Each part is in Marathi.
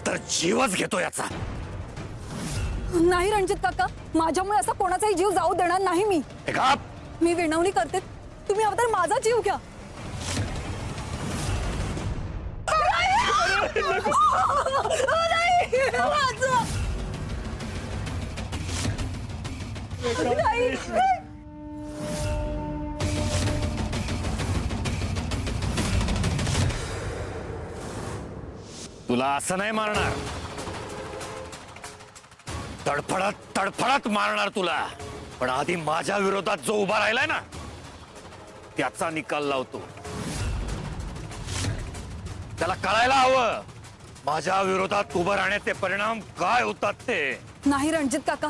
तर जीवच घेतो याचा। नाही रणजित काका, माझ्यामुळे असा कोणाचाही जीव जाऊ देणार नाही मी। मी विनवणी करते, तुम्ही हवं तर माझा जीव घ्या। तुला असं नाही मारणार, तडफडत तडफडत मारणार तुला। पण आधी माझ्या विरोधात जो उभा राहिलाय ना, त्याचा निकाल लावतो। त्याला कळायला हवं माझ्या विरोधात उभं राहण्याचे परिणाम काय होतात ते। नाही रणजित काका,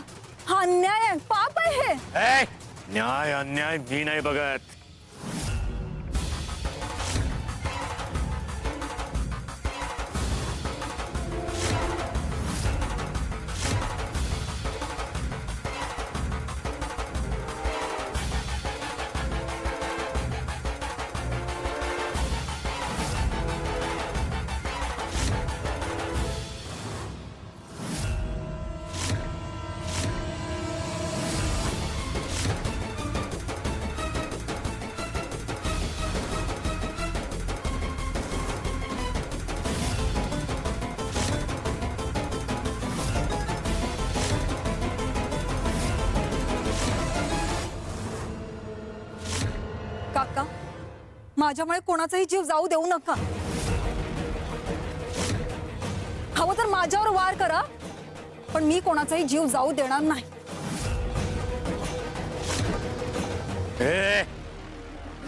हा अन्याय आहे, पाप आहे हे। न्याय अन्याय मी नाही बघत। काका, माझ्यामुळे कोणाचाही जीव जाऊ देऊ नका। हवं तर माझ्यावर वार करा, पण मी कोणाचाही जीव जाऊ देणार नाही।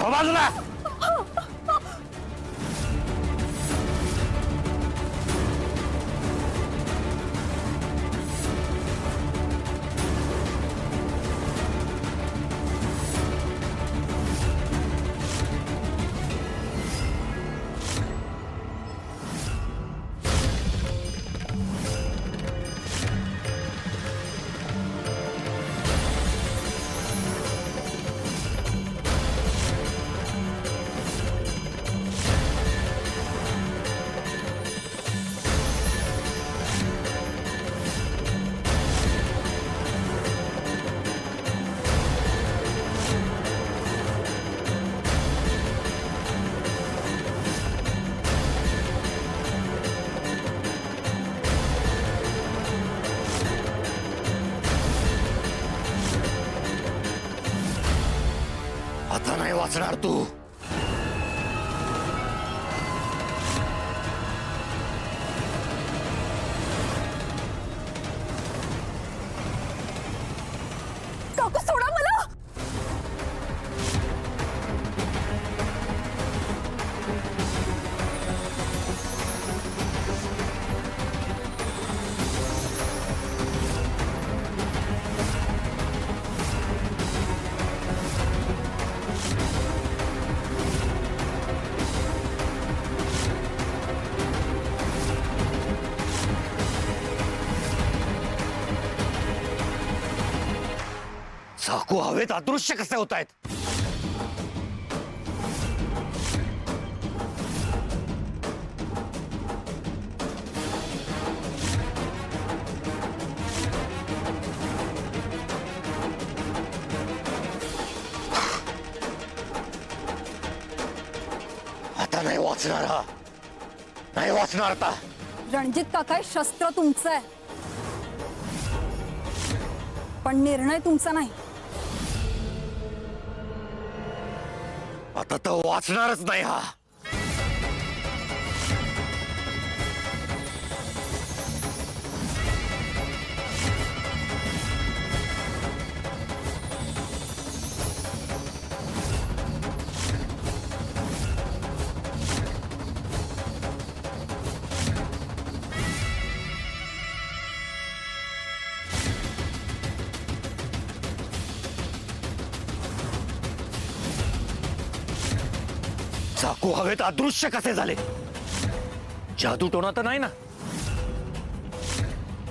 बाजूला आता नाही वाचणार तू। काकू सोडा मला। चाकू हवेत अदृश्य कसे होत आहेत? आता नाही वाचणार, हा नाही वाचणार आता। रणजित काका, हे शस्त्र तुमचं आहे, पण निर्णय तुमचा नाही। आता तर वाचणारच नाही हा। चाकू हवेत अदृश्य कसे झाले? जादू टोना तर नाही ना?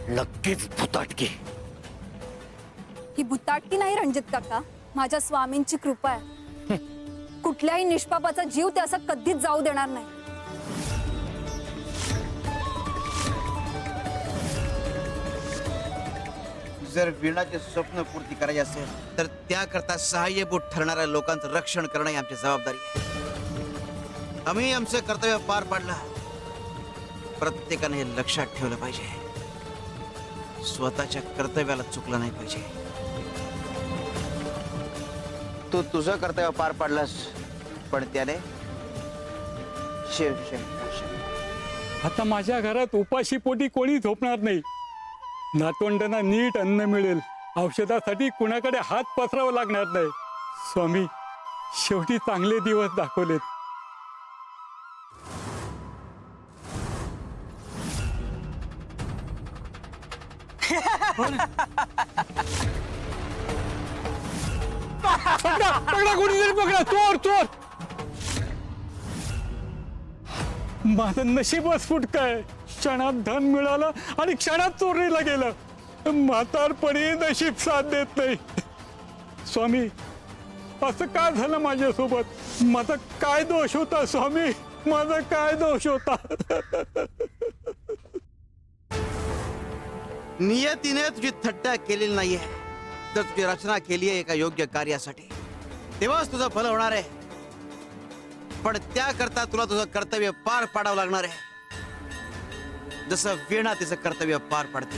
नक्कीच भुताटकी। ही भुताटकी नाही रणजित काका, माझ्या स्वामींची कृपा आहे। कुठल्याही निष्पापाचा जीव ते असं कधीच जाऊ देणार नाही। जर वीणाचे स्वप्न पूर्ती करायचे असेल तर त्याकरता सहाय्यभूत ठरणाऱ्या लोकांचं रक्षण करणं ही आमची जबाबदारी आहे. आम्ही आमचं कर्तव्य पार पाडलं. प्रत्येकाने हे लक्षात ठेवलं पाहिजे, स्वतःच्या कर्तव्याला चुकलं नाही पाहिजे. तू तुझं कर्तव्य पार पाडलंस, पण त्याने शिव शिव शिव. आता माझ्या घरात उपाशी पोटी कोणी झोपणार नाही. नातवंडांना नीट अन्न मिळेल, औषधासाठी कुणाकडे हात पसरावा लागणार नाही. स्वामी, शेवटी चांगले दिवस दाखवलेत. पकडा पकडा, कोणीतरी पकडा, चोर चोर. माझं नशीबच फुटकंय. क्षणात धन मिळालं आणि क्षणात चोरीला गेलं. म्हातारपणी नशीब साथ देत नाही. स्वामी, असं काय झालं माझ्यासोबत? माझा काय दोष होता स्वामी? माझा काय दोष होता? नियतीने तुझी थट्टा केलेली नाहीये, तर तुझी रचना केली आहे एका योग्य कार्यासाठी. तेव्हाच तुझं फल होणार आहे. पण त्याकरता तुला तुझं कर्तव्य पार पाडावं लागणार आहे, जसं वीणा तिचं कर्तव्य पार पाडते.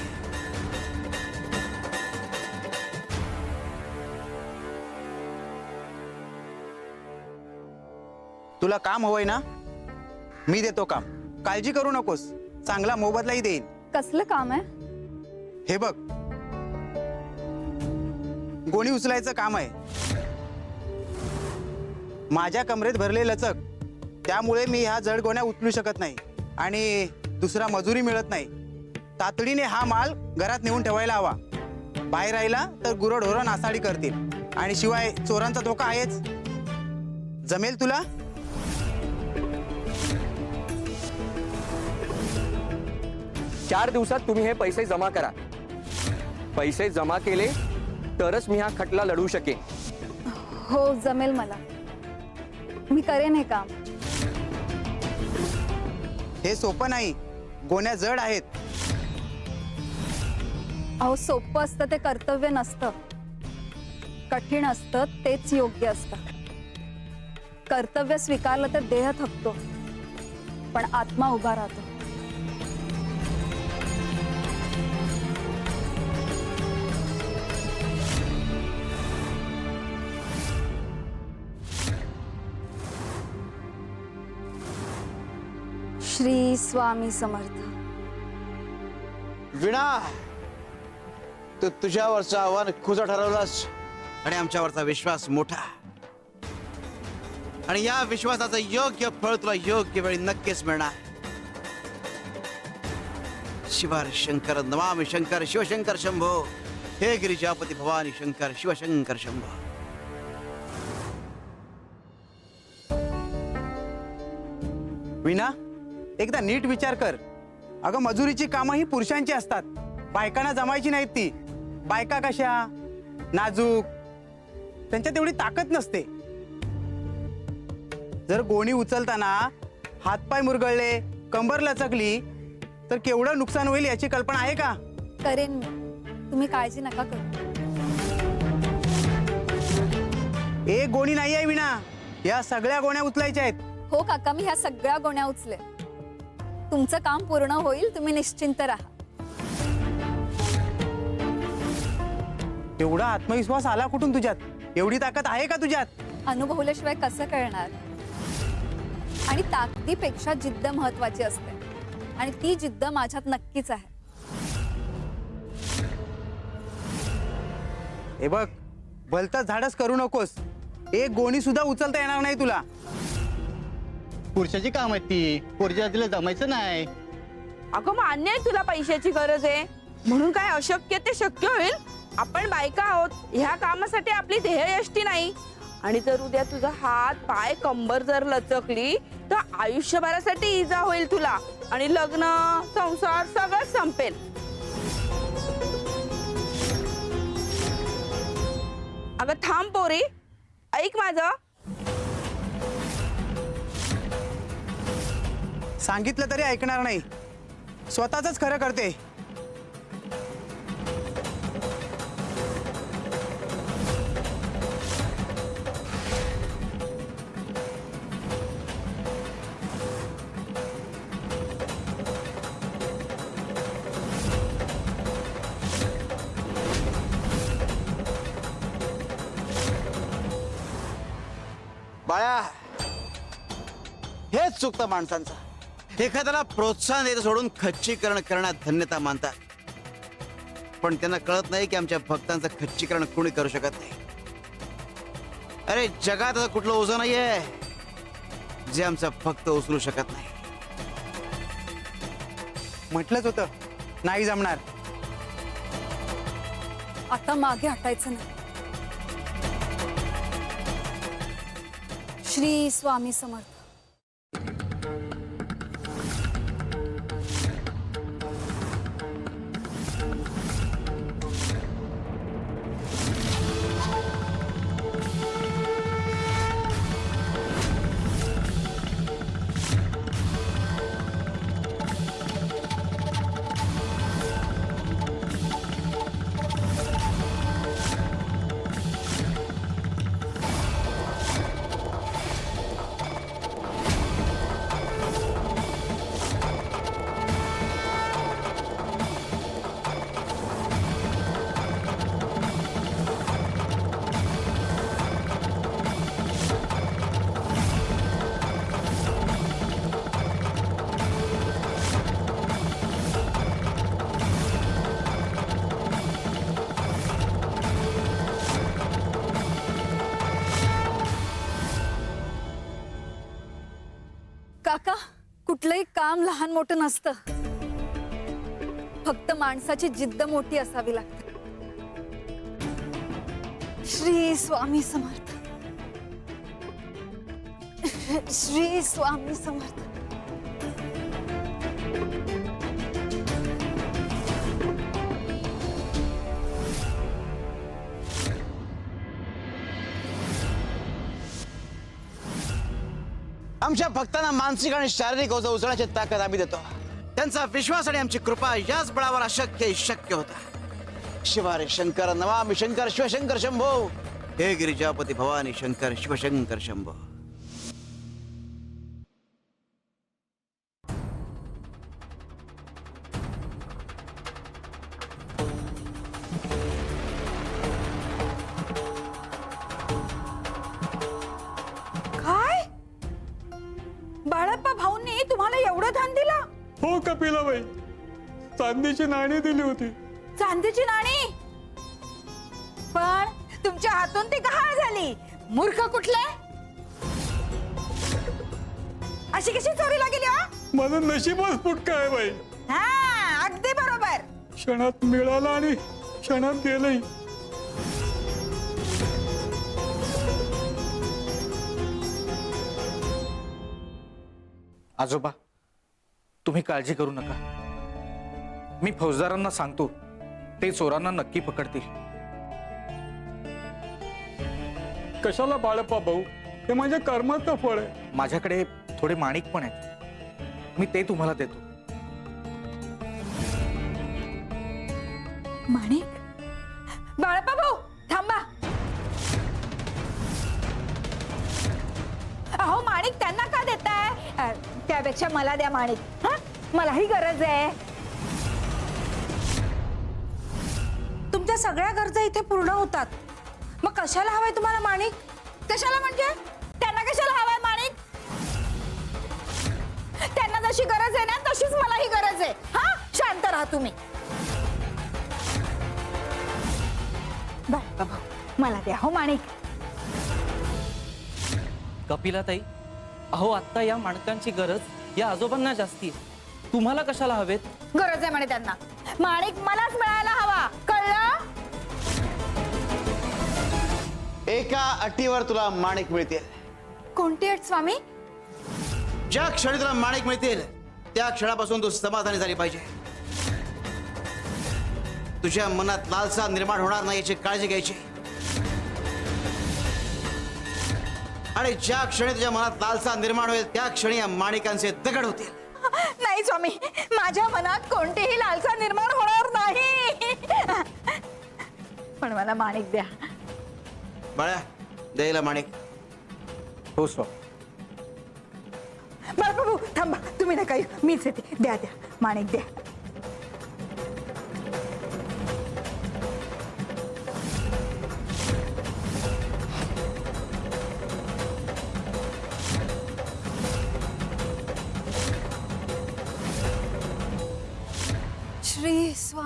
तुला काम हवंय ना? मी देतो काम, काळजी करू नकोस. चांगला मोबदलाही देईन. कसलं काम आहे? हे बघ, गोणी उचलायचं काम आहे. माझ्या कमरेत भरले लचक, त्यामुळे मी ह्या जड गोण्या उचलू शकत नाही आणि दुसरा मजुरी मिळत नाही. तातडीने हा माल घरात नेऊन ठेवायला हवा. बाहेर राहिला तर गुरंढोरं नासाडी करतील आणि शिवाय चोरांचा धोका आहेच. जमेल तुला? चार दिवसात तुम्ही हे पैसे जमा करा. पैसे जमा केले तरच मी हा खटला लढू शकेन. हो, जमेल मला. मी करेन हे काम. हे सोपं नाही, गोण्या जड आहेत. अहो, सोपं असतं ते कर्तव्य नसतं. कठीण असतं तेच योग्य असतं. कर्तव्य स्वीकारलं तर देह थकतो, पण आत्मा उभा राहतो. श्री स्वामी समर्थ. वीणा, तू तुझ्यावरचं आव्हान खुलं ठरवलंस आणि आमच्यावरचा विश्वास मोठा, आणि या विश्वासाचं योग्य फळ तुला योग्य वेळी नक्कीच मिळणार. शिवार शंकर नमामि शंकर शिवशंकर शंभो. हे गिरिजापती भवानी शंकर शिवशंकर शंभो. विना, एकदा नीट विचार कर. अगं, मजुरीची कामं ही पुरुषांची असतात, बायकांना जमायची नाहीत. ती बायका कशा नाजूक, त्यांच्यात एवढी ताकद नसते. जर गोणी उचलताना हातपाय मुरगळले, कंबर लचकली तर केवढं नुकसान होईल याची कल्पना आहे का? करेन मी, तुम्ही काळजी नका करू. एक गोणी नाही आहे विना, या सगळ्या गोण्या उचलायच्या आहेत. हो काका, मी ह्या सगळ्या गोण्या उचले. तुमचं काम पूर्ण होईल, तुम्ही निश्चिंत राहा. एवढा आत्मविश्वास आला कुठून तुझ्यात? एवढी ताकद आहे का तुझ्यात? अनुभवल्याशिवाय कसं कळणार? आणि ताकदीपेक्षा जिद्द महत्वाची असते, आणि ती जिद्द माझ्यात नक्कीच आहे. हे बघ, भलतं झाडच करू नकोस. एक गोणी सुद्धा उचलता येणार नाही तुला. पुरुषाची काम आहेत ती, पोरच्या तिला जमायचं नाही. अगं, मान्य आहे तुला पैशाची गरज आहे म्हणून काय अशक्य ते शक्य होईल. आपण बायका आहोत, ह्या कामासाठी आपली ध्येयष्टी नाही. आणि जर उद्या तुझा हात पाय कंबर जर लचकली तर आयुष्यभरासाठी इजा होईल तुला, आणि लग्न संसार सगळंच संपेल. अगं थांब पोरी, ऐक माझं. सांगितलं तरी ऐकणार नाही, स्वतःच खरं करते. बाळा, हेच चुकतं माणसांचं. एखाद्याला प्रोत्साहन देत सोडून खच्चीकरण करण्यात धन्यता मानतात, पण त्यांना कळत नाही की आमच्या भक्तांचं खच्चीकरण कोणी करू शकत नाही. अरे जगात असं कुठलं ओझं नाहीये जे आमचा भक्त उचलू शकत नाही. म्हटलंच होतं नाही जमणार. आता मागे हटायचं नाही. श्री स्वामी समर्थ. काका, कुठलंही काम लहान मोठं नसतं, फक्त माणसाची जिद्द मोठी असावी लागते. श्री स्वामी समर्थ. श्री स्वामी समर्थ. आमच्या भक्तांना मानसिक आणि शारीरिक ओझं उचलण्याची ताकद आम्ही देतो. त्यांचा विश्वास आणि आमची कृपा याच बळावर अशक्य शक्य होतं. शिवारे शंकर नमामि शंकर शिवशंकर शंभो. हे गिरिजापती भवानी शंकर शिवशंकर शंभो. काय बाळप्पा भाऊंनी तुम्हाला एवढं धन दिलं? हो कपिलाबाई, चांदीची नाणी दिली होती. चांदीची नाणी? पण तुमच्या हातून ती गहाळ झाली. मूर्ख कुठले? अशी कशी चोरीला गेली हा? माझं नशीबच फुटका आहे बाई. हा, अगदी बरोबर. क्षणात मिळाला आणि क्षणात गेलंही. आजोबा, तुम्ही काळजी करू नका. मी फौजदारांना सांगतो, ते चोरांना नक्की पकडतील. कशाला बाळप्पा भाऊ, हे माझ्या कर्माचं फळ आहे. माझ्याकडे थोडे माणिक पण आहेत, मी ते तुम्हाला देतो. माणिक? बाळप्पा भाऊ थांबा. अहो, माणिक त्यांना का देताय? त्यापेक्षा मला द्या माणिक. हा, मलाही गरज आहे. तुमच्या सगळ्या गरजा इथे पूर्ण होतात, मग कशाला हवाय तुम्हाला माणिक? कशाला म्हणजे? त्यांना कशाला हवाय माणिक? त्यांना जशी गरज आहे ना तशीच मलाही गरज आहे. हा, शांत राहा तुम्ही. बाळप्पा भाऊ, मला द्या हो माणिक. कपिलाताई, अहो आत्ता या माणकांची गरज या आजोबांना जास्ती आहे. तुम्हाला कशाला हवेत? गरज आहे म्हणे त्यांना. माणिक मलाच मिळायला हवा, कळलं? एका अटीवर तुला माणिक मिळतील. कोणती अट स्वामी? ज्या क्षणी तुला माणिक मिळतील त्या क्षणापासून तू समाधानी झाली पाहिजे. तुझ्या मनात लालसा निर्माण होणार नाही याची काळजी घ्यायची. आणि ज्या क्षणी तुझ्या मनात लालसा निर्माण होईल त्या क्षणी या माणिकांचे दगड होतील. नाही स्वामी, माझ्या मनात कोणतीही लालसा निर्माण होणार नाही. पण मला माणिक द्या. बाळा, द्यायला माणिक. हो स्वामी. बाळप्रभू थांबा, तुम्ही नका येऊ, मीच येते. द्या द्या माणिक द्या.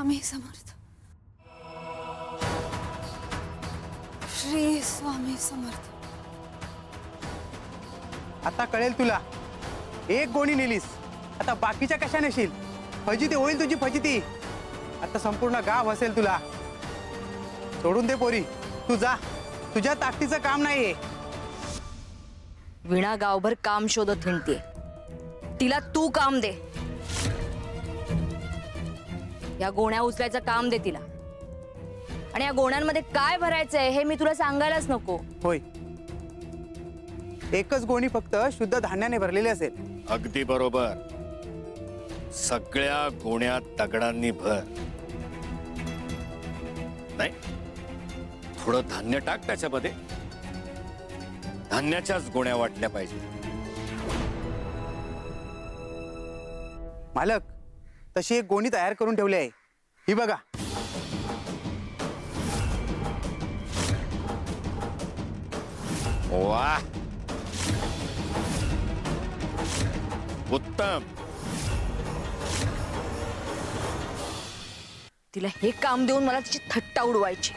स्वामी समर्थ. श्री स्वामी समर्थ. आता कळेल तुला. एक गोणी नेलीस, आता बाकीच्या कशा नेशील? फजिती होईल तुझी फजिती. आता संपूर्ण गाव हसेल तुला. सोडून दे पोरी, तू जा. तुझ्या ताकदीचं काम नाहीये. विणा गावभर काम शोधत हिंडते. तिला तू काम दे. या गोण्या उचलायचं काम दे तिला. आणि या गोण्यांमध्ये काय भरायचंय हे मी तुला सांगायलाच नको. होय, एकच गोणी फक्त शुद्ध धान्याने भरलेली असेल. अगदी बरोबर. सगळ्या गोण्या दगडांनी भर. नाही, थोडं धान्य टाक त्याच्यामध्ये. धान्याच्याच गोण्या वाटल्या पाहिजे. मालक, तशी एक गोणी तयार करून ठेवली आहे. ही बघा. वा, उत्तम. तिला हे काम देऊन मला तिची थट्टा उडवायची.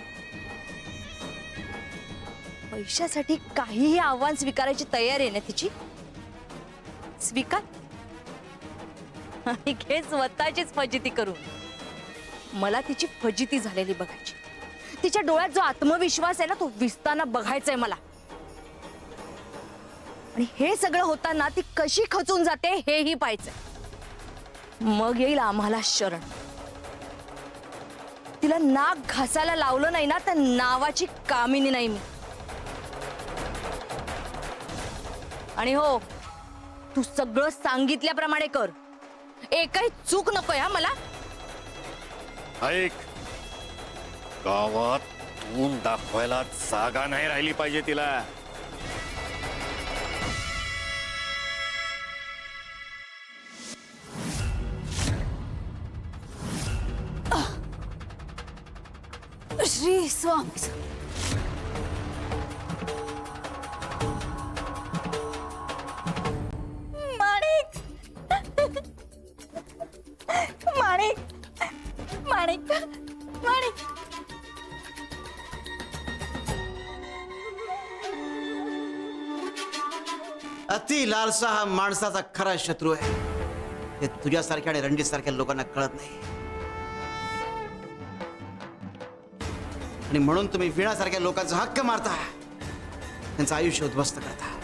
पैशासाठी काहीही आव्हान स्वीकारायची तयार आहे ना तिची. स्वीकार आणि घे स्वतःचीच फजिती करून. मला तिची फजिती झालेली बघायची. तिच्या डोळ्यात जो आत्मविश्वास आहे ना तो विसताना बघायचंय मला. आणि हे सगळं होताना ती कशी खचून जाते हेही पाहायचंय. मग येईल आम्हाला शरण. तिला नाक घासायला लावलं नाही ना तर नावाची कामिनी नाही मी. आणि हो, तू सगळं सांगितल्याप्रमाणे कर. एकही चूक नकोय हा मला. ऐक, गावात तून दाखवायला जागा नाही राहिली पाहिजे तिला. श्री स्वामी समर्थ. माणिक, माणिक, माणिक, माणिक. अति लालसा हा माणसाचा खरा शत्रू आहे. हे तुझ्यासारख्या आणि रणजित सारख्या लोकांना कळत नाही. आणि म्हणून तुम्ही वीणासारख्या लोकांचा हक्क मारता, त्यांचं आयुष्य उद्ध्वस्त करता.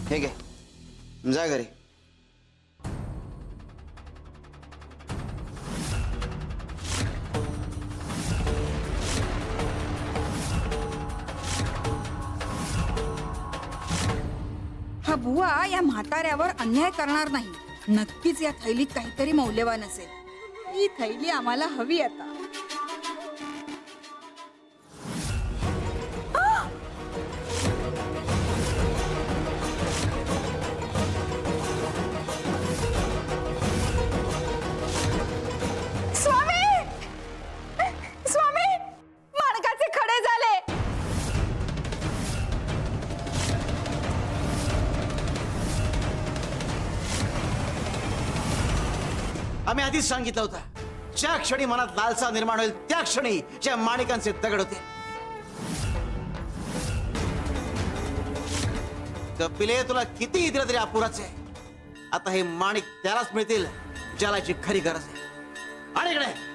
हे घे, जा घरी. हा बुवा या म्हाताऱ्यावर अन्याय करणार नाही. नक्कीच या थैलीत काहीतरी मौल्यवान असेल. ही थैली आम्हाला हवी आता. आम्ही आधीच सांगितलं होतं, ज्या क्षणी मनात लालसा निर्माण होईल त्या क्षणी ज्या माणिकांचे दगड होते. कपिले, तुला किती दिलं तरी अपुराच आहे. आता हे माणिक त्यालाच मिळतील ज्याला याची खरी गरज आहे. आणि इकडे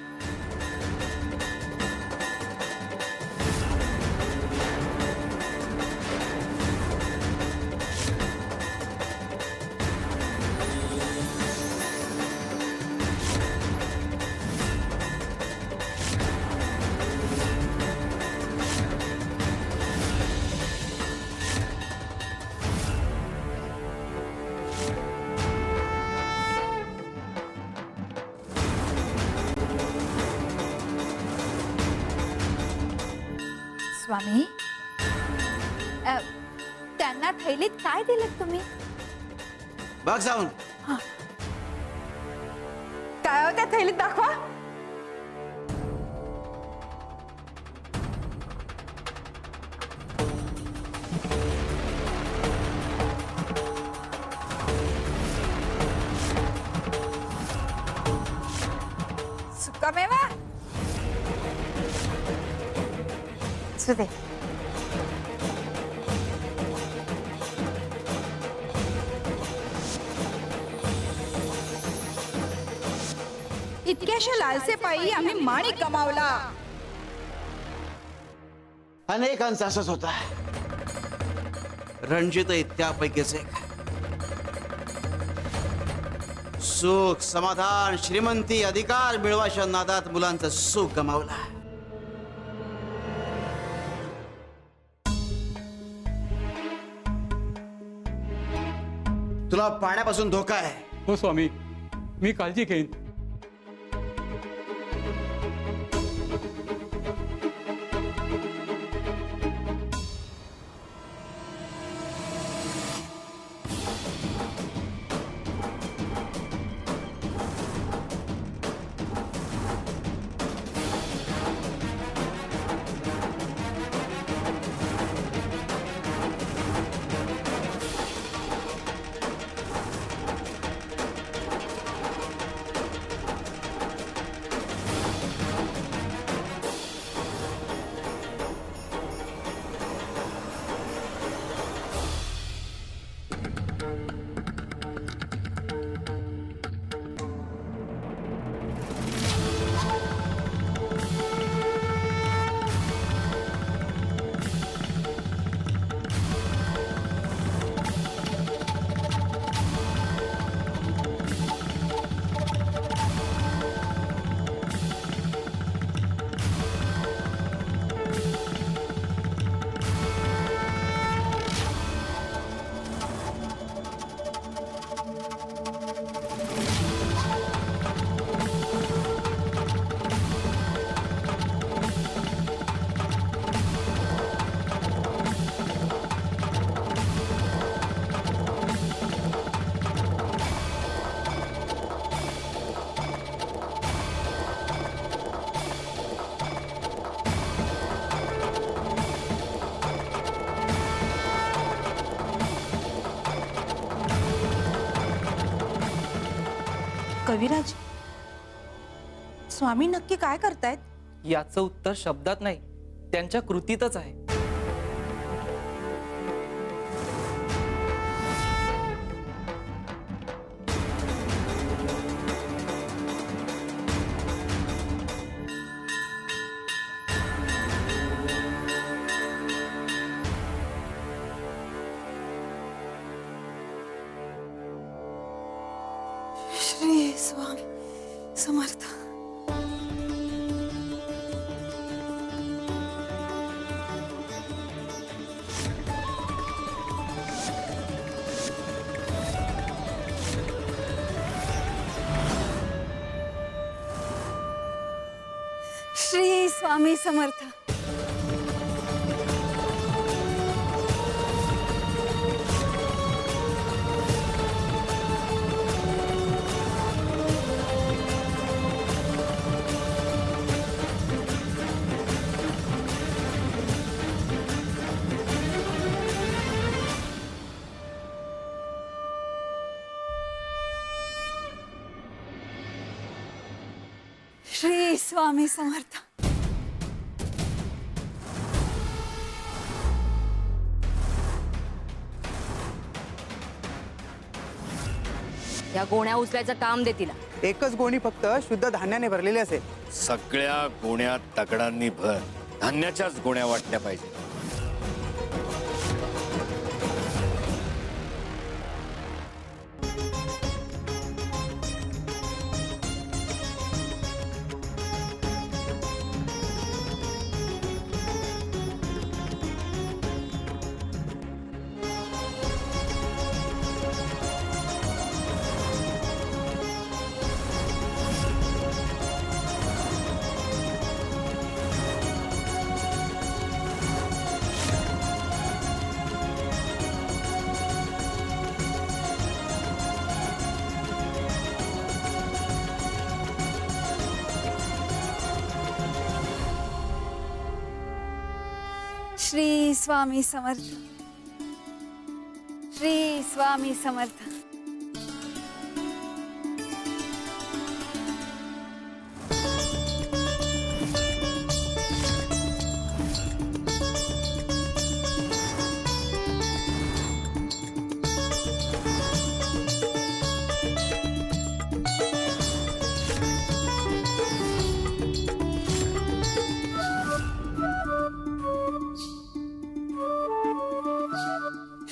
स्वामी त्यांना थैलीत काय दिलं तुम्ही? बघ जाऊन. काय हो त्या थैलीत दाखवा. सुकामेवा सुदे इतक्याशा लालसे पायी आम्ही माणिक गमावला. अनेकांचा असंच होता. रणजित त्यापैकीच एक. सुख समाधान श्रीमंती अधिकार मिळवाच्या नादात मुलांचं सुख गमावला. तुला पाण्यापासून धोका आहे. हो स्वामी, मी काळजी घेईन. कविराज, स्वामी नक्की काय करतायत? याचं उत्तर शब्दात नाही, त्यांच्या कृतीतच आहे. श्री स्वामी समर्थ. श्री स्वामी समर्थ. श्री स्वामी समर्थ. या गोण्या उचलायचं काम दे तिला. एकच गोणी फक्त शुद्ध धान्याने भरलेली असेल. सगळ्या गोण्यात दगडांनी भर. धान्याच्याच गोण्या वाटल्या पाहिजे. श्री स्वामी समर्थ. श्री स्वामी समर्थ.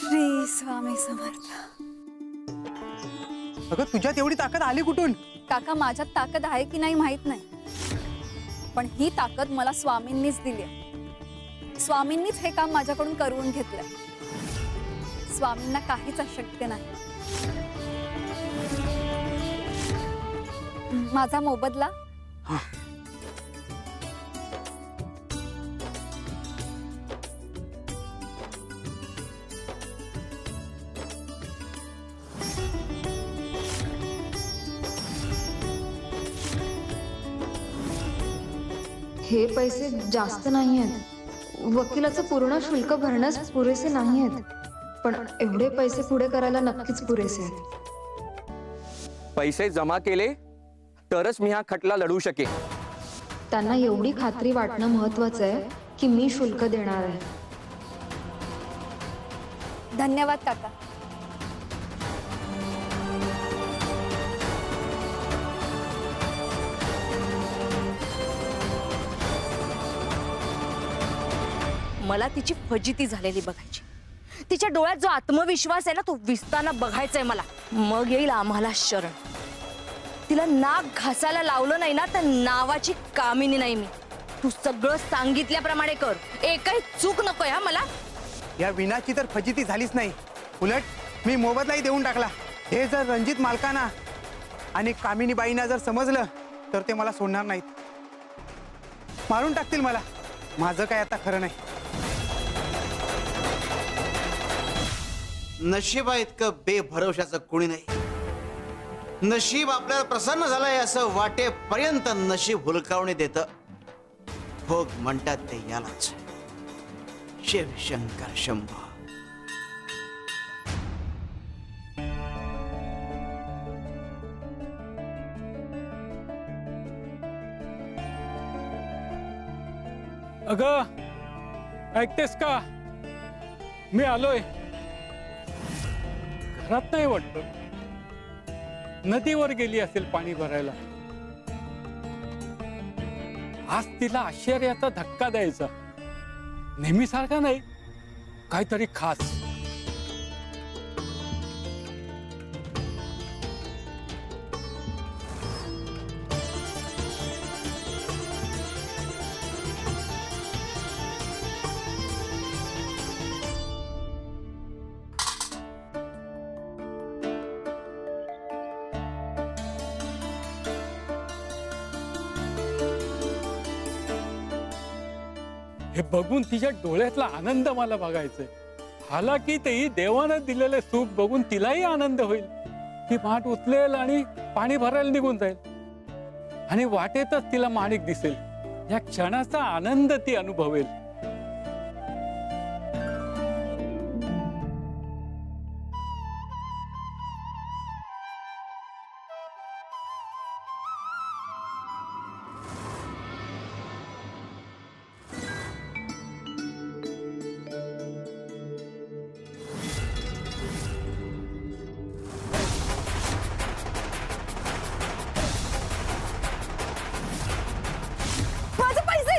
श्री स्वामी समर्थ. अगं तुझ्यात एवढी ताकद आली कुठून? काका, माझ्यात ताकद आहे की नाही माहित नाही, पण ही ताकद मला स्वामींनीच दिली आहे. स्वामींनीच हे काम माझ्याकडून करून घेतलंय. स्वामींना काहीच अशक्य नाही. माझा मोबदला हे पैसे जास्त नाही आहेत. वकिलाचं पूर्ण शुल्क भरण्यास पुरेसे नाही आहेत, पण एवढे पैसे पुढे करायला नक्कीच पुरेसे आहेत. पैसे जमा केले तरच मी हा खटला लढू शकेन. त्यांना एवढी खात्री वाटणं महत्वाचं आहे की मी शुल्क देणार आहे. धन्यवाद काका. मला तिची फजिती झालेली बघायची. तिच्या डोळ्यात जो आत्मविश्वास आहे ना, तो विस्ताना बघायचाय मला. मग येईल आम्हाला शरण. तिला नाक घासायला लावलं नाही ना, तर नावाची कामिनी नाही मी. तू सगळं सांगितल्याप्रमाणे कर. एकही चूक नको हा मला. या विनाची तर फजिती झालीच नाही, उलट मी मोबदलाही देऊन टाकला. हे जर रणजित मालकांना आणि कामिनी बाईंना जर समजलं तर ते मला सोडणार नाहीत, मारून टाकतील मला. माझं काय आता खरं नाही. नशिबा इतकं बेभरवशाचं कोणी नाही. नशीब आपल्याला प्रसन्न झालंय असं वाटेपर्यंत नशीब हुलकावणी देतं. भोग म्हणतात ते यालाच. शिवशंकर शंभो. अगं ऐकतेस का? मी आलोय. घरात नाही वाटत. नदीवर गेली असेल पाणी भरायला. आज तिला आश्चर्याचा धक्का द्यायचा. नेहमीसारखा नाही, काहीतरी खास. हे बघून तिच्या डोळ्यातला आनंद मला बघायचंय. हालाकी तेही देवानं दिलेले सुख बघून तिलाही आनंद होईल. ती माठ उचलेल आणि पाणी भरायला निघून जाईल, आणि वाटेतच तिला माणिक दिसेल. या क्षणाचा आनंद ती अनुभवेल. माझे पैसे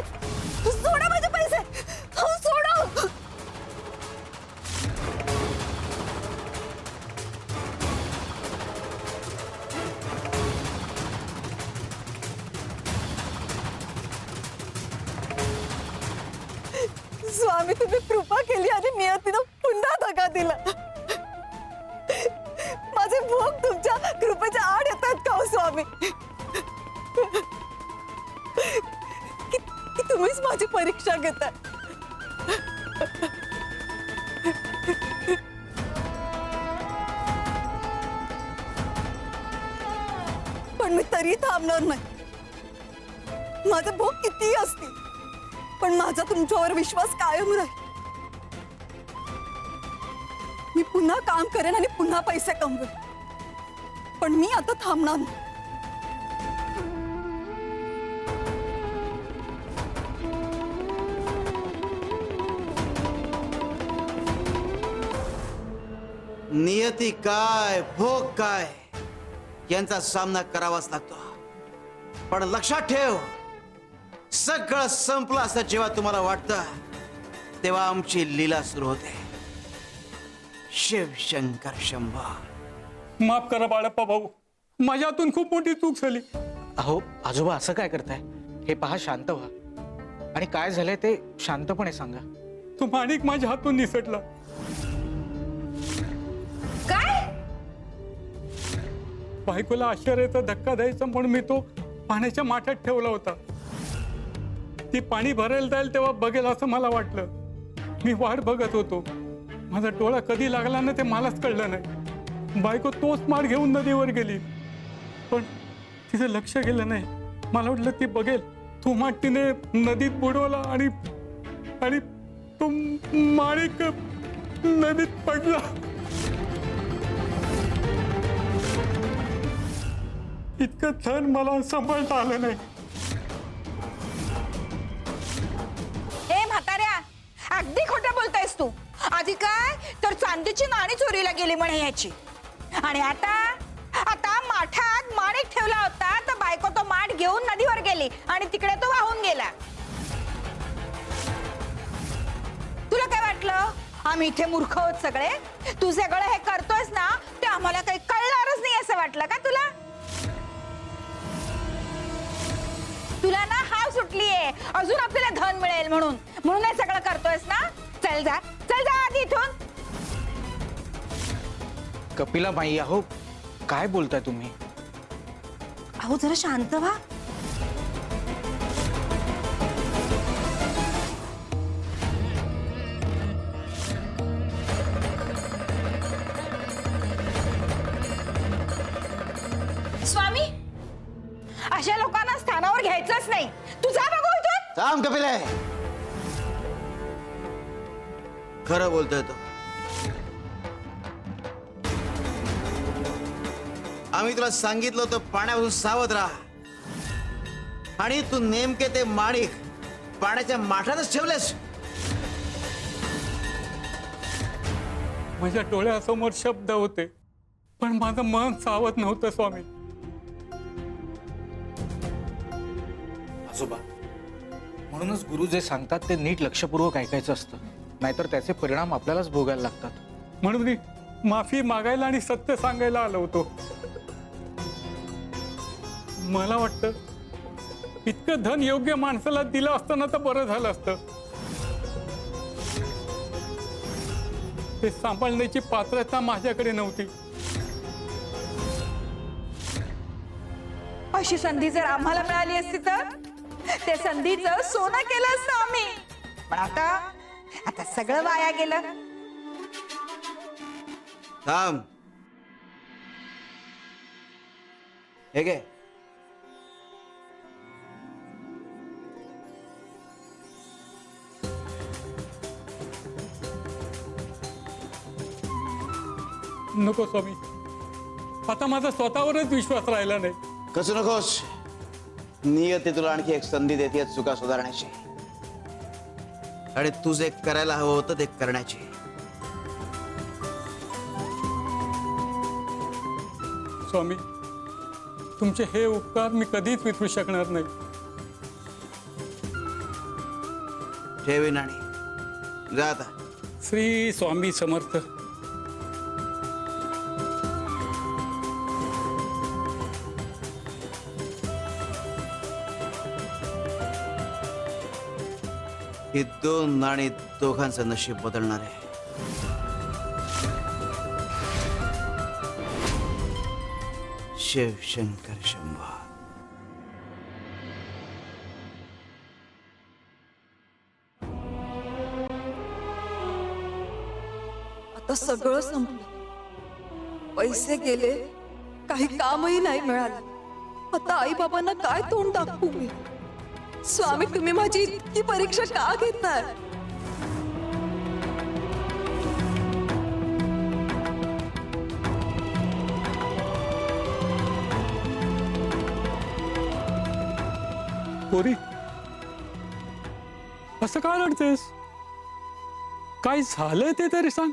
सोडा. माझे पैसे हो सोडा. स्वामी, तुम्ही कृपा केली आणि नियतीनं पुन्हा धक्का दिला. माझे भोग तुमच्या कृपेच्या आड येतात का हो स्वामी? की तुम्हीच माझी परीक्षा घेताय. पण मी तरी थांबणार नाही. माझे भोग कितीही असतील, पण माझा तुमच्यावर विश्वास कायम राहील. मी पुन्हा काम करेन आणि पुन्हा पैसे कमवेन, पण मी आता थांबणार नाही. नियती काय भोग काय यांचा सामना करावाच लागतो. पण लक्षात ठेव, सगळं संपलं असं जेव्हा तुम्हाला वाटतं तेव्हा आमची लीला सुरू होते. शिवशंकर शंभो. माफ करा बाळप्पा भाऊ, माझ्यातून खूप मोठी चूक झाली. अहो आजोबा असं काय करताय? हे पहा, शांत व्हा आणि काय झालंय ते शांतपणे सांगा. तो माणिक माझ्या हातून निसटला. बायकोला आश्चर्याचा धक्का द्यायचा म्हणून मी तो पाण्याच्या माठात ठेवला होता. ती पाणी भरायला जाईल तेव्हा बघेल असं मला वाटलं. मी वाट बघत होतो. माझा डोळा कधी लागला ना ते मलाच कळलं नाही. बायको तोच माठ घेऊन नदीवर गेली, पण तिचं लक्ष गेलं नाही. मला वाटलं ती बघेल. तो माठ तिने नदीत बुडवला आणि आणि तो माणिक नदीत पडला. इतकं धन मला सांभाळता आलं नाही. ए म्हाताऱ्या, अगदी खोटं बोलतायस तू. आधी काय तर चांदीची नाणी चोरीला गेली म्हणे ह्याची, आणि आता आता माठात माणिक ठेवला होता तर बायको तो माठ घेऊन नदीवर गेली आणि तिकडे तो वाहून गेला. तुला काय वाटलं आम्ही इथे मूर्ख आहोत सगळे? तू सगळं हे करतोयस ना ते आम्हाला काही कळणारच नाही असं वाटलं का तुला? तुला ना हाव सुटलीये अजून आपल्याला धन मिळेल म्हणून, म्हणून हे सगळं करतोयस ना? चल जा, चल जा आधी इथून. कपिला बाई, अहो काय बोलताय तुम्ही? अहो जरा शांत व्हा. स्वामी, अशा लोकांना स्थानावर घ्यायचंच नाही. तू जा बघू इथून. थांब कपिले, खरं बोलतोय तो. आम्ही तुला सांगितलं होतं पाण्यापासून सावध राहा, आणि तू नेमके ते माणिक पाण्याच्या माठातच ठेवलेस. माझ्या डोळ्यासमोर शब्द होते, पण माझं मन सावध नव्हतं स्वामी. आजोबा, म्हणूनच गुरु जे सांगतात ते नीट लक्षपूर्वक ऐकायचं असतं, नाहीतर त्याचे परिणाम आपल्यालाच भोगायला लागतात. म्हणून मी माफी मागायला आणि सत्य सांगायला आलो होतो. मला वाटतं इतकं धन योग्य माणसाला दिलं असतं ना तर बरं झालं असतं. ते सांभाळण्याची पात्रता माझ्याकडे नव्हती. अशी संधी जर आम्हाला मिळाली असती तर त्या संधीचं सोनं केलं असतं आम्ही. पण आता आता सगळं वाया गेलं. थांब, हे घे. नको स्वामी, आता माझा स्वतःवरच विश्वास राहिला नाही. कसं नकोस, नियती तुला आणखी एक संधी देते चुका सुधारण्याची, आणि तू जे करायला हवं होतं ते करण्याची. स्वामी, तुमचे हे उपकार मी कधीच विसरू शकणार नाही. ठेवीन आणि जा आता. श्री स्वामी समर्थ. ही दोन नाणी दोघांचं नशीब बदलणार आहे. शिवशंकर शंभो. आता सगळं संपलं. पैसे गेले, काही कामही नाही मिळालं. आता आई बाबांना काय तोंड दाखवू मी? स्वामी, तुम्ही माझी इतकी परीक्षा का घेताय? पोरी, असं का रडतेस? काय झालंय ते तरी सांग.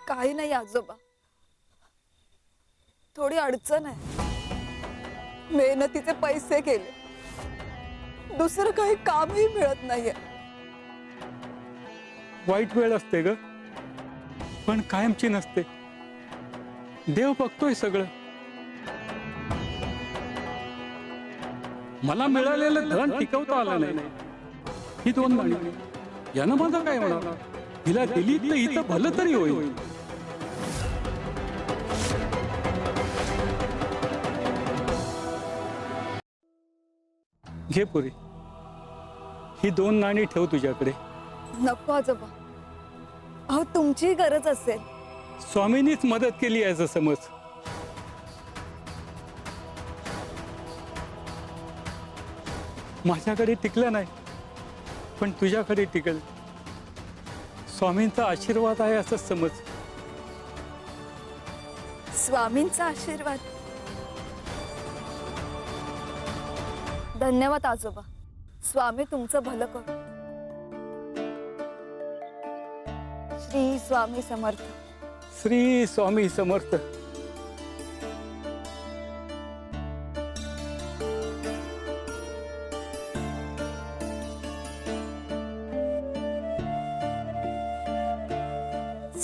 काही नाही आजोबा, थोडी अडचण आहे. मेहनतीचे पैसे गेले, दुसरं काही कामही मिळत नाहीये. वाईट वेळ असते ग, पण कायमची नसते. देव बघतोय सगळं. मला मिळालेलं धन टिकवता आलं नाही. ही 2 नाणी, यानं माझं काय होणार? हिला दिली तर हिचं भलं तरी होईल. घे पुरी, ही 2 नाणी ठेव तुझ्याकडे. नको आजोबा, अहो तुमची गरज असेल. स्वामींनीच मदत केली याचं समज. माझ्याकडे टिकलं नाही, पण तुझ्याकडे टिकल. स्वामींचा आशीर्वाद आहे असं समज. स्वामींचा आशीर्वाद. धन्यवाद आजोबा, स्वामी तुमचं भलं करू. श्री स्वामी समर्थ. श्री स्वामी समर्थ.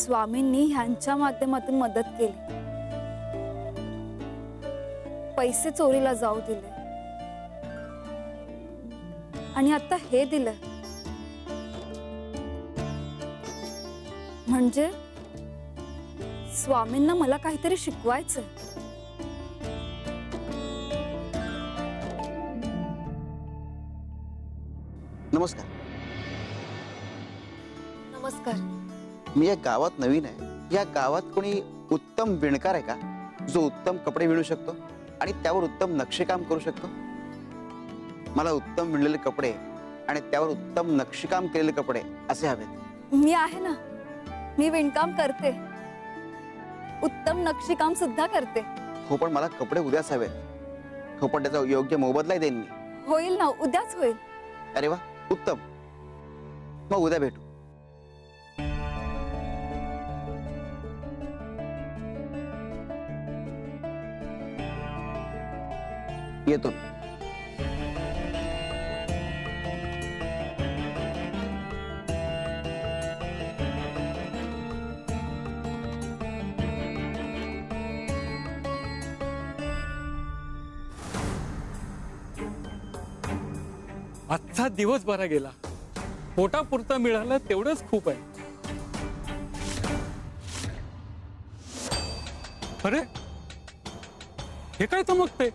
स्वामींनी ह्यांच्या माध्यमातून मदत केली, पैसे चोरीला जाऊ दिले, आणि आता हे दिलं. म्हणजे स्वामींना मला काहीतरी शिकवायचं. नमस्कार. नमस्कार. मी या गावात नवीन आहे. या गावात कोणी उत्तम विणकार आहे का, जो उत्तम कपडे विणू शकतो आणि त्यावर उत्तम नक्षीकाम करू शकतो? मला उत्तम विणलेले कपडे आणि त्यावर उत्तम नक्षीकाम केलेले कपडे असे हवेत. मी आहे ना, मी विणकाम करते, उत्तम नक्षीकाम सुद्धा करते. हो, पण मला कपडे उद्याच हवेत. हो, पण त्याचा योग्य मोबदला देईन मी. होईल ना, उद्याच होईल. अरे वा, उत्तम. मग उद्या भेटू. येतो. आजचा दिवस बरा गेला. पोटापुरता मिळालं तेवढंच खूप आहे. अरे, हे काय चमकते?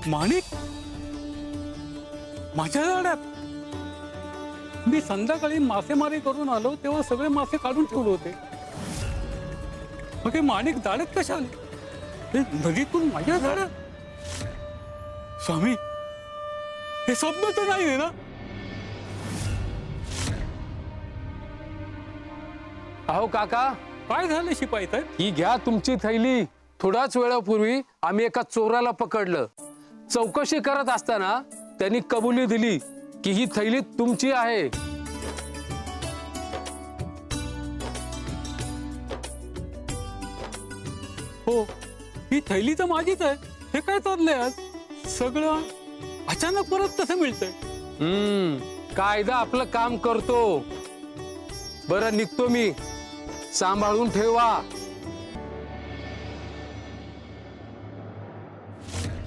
माणिक माझ्या झाडात. मी संध्याकाळी मासेमारी करून आलो तेव्हा सगळे मासे काढून ठेवले होते. मग हे माणिक झाडात कशा आले? हे नदीतून माझ्या झाडात? स्वामी, हे स्वप्न तर नाही आहे ना? अहो काका, काय झालं शिपाई साहेब? ही घ्या तुमची थैली. थोड्याच वेळापूर्वी आम्ही एका चोराला पकडलं. चौकशी करत असताना त्यांनी कबुली दिली की ही थैली तुमची आहे. हो, ही थैली तर माझीच आहे. हे काय चाललंय आज? सगळं अचानक परत कसं मिळतंय? कायदा आपलं काम करतो. बरं, निघतो मी. सांभाळून ठेवा.